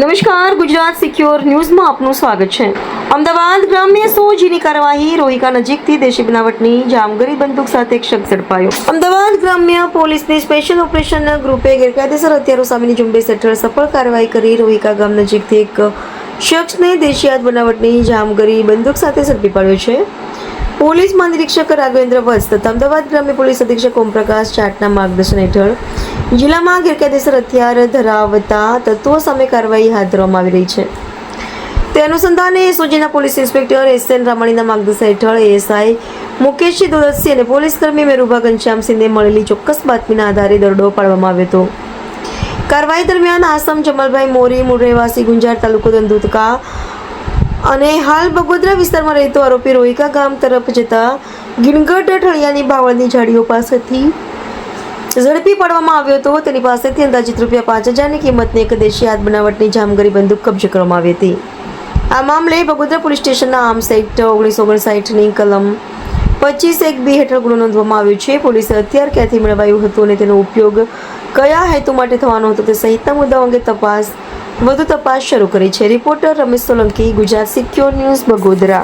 નમસ્કાર, ગુજરાત સિક્યોર ન્યૂઝમાં આપનું સ્વાગત છે। અમદાવાદ ગ્રામ્ય 100 જીની કાર્યવાહી। રોહિકા નજીકથી દેશી બનાવટની જામગરી બંદૂક સાથે એક શખ્સ ઝડપાયો। અમદાવાદ ગ્રામ્ય પોલીસની સ્પેશિયલ ઓપરેશન ગ્રુપે ગેરકાયદેસર હથિયારો સામેની ઝુંબેશ હેઠળ સફળ કાર્યવાહી કરી રોહિકા ગામ નજીકથી એક શખ્સને દેશી હાથ બનાવટની જામગરી બંદૂક સાથે ઝડપી પાડ્યો છે। પોલીસ મહાનિરીક્ષક રાઘવેન્દ્ર વત્સ તથા અમદાવાદ ગ્રામ્ય પોલીસ અધિક્ષક ઓમપ્રકાશ જાટના માર્ગદર્શન હેઠળ જિલ્લામાં ગેરકાયદેસર હથિયાર ધરાવતા તત્વો સામે કાર્યવાહી હાથ ધરવામાં આવી રહી છે। તે અનુસંધાને એસઓજીના પોલીસ ઇન્સ્પેક્ટર એસએન રામાણીના માર્ગદર્શન હેઠળ એએસઆઈ મુકેશજી દોલતસિંહ અને પોલીસ કર્મી મેરુભા ઘનશ્યામસિંહને મળેલી ચોક્કસ બાતમીના આધારે દરોડો પાડવામાં આવ્યો હતો। કાર્યવાહી દરમિયાન આસમ જમલભાઈ મોરી મૂળ રહેવાસી ગુંજાર તાલુકો ધંધુકા અને હાલ બગોદરા વિસ્તારમાં રહેતો આરોપી રોહિકા ગામ તરફ જતા ગીણગઢ ઠળિયાની બાવળની ઝાડીઓ પાસેથી ઝડપી પાડવામાં આવ્યો હતો। તેની પાસેથી અંદાજિત ₹5000ની કિંમતની એક દેશી હાથ બનાવટની જામગરી બંદૂક કબજે કરવામાં આવી હતી। આ મામલે બગોદરા પોલીસ સ્ટેશનના આર્મ્સ એક્ટ 1959ની કલમ 25(1)(b) હેઠળ ગુનો નોંધવામાં આવ્યો છે। પોલીસે હથિયાર ક્યાંથી મેળવાયું હતું અને તેનો ઉપયોગ કયા હેતુ માટે થવાનો હતો તે સહિતના મુદ્દાઓ અંગે વધુ તપાસ શરૂ કરી છે। Reporter Ramesh Solanki, Gujarat secure news, Bagodara.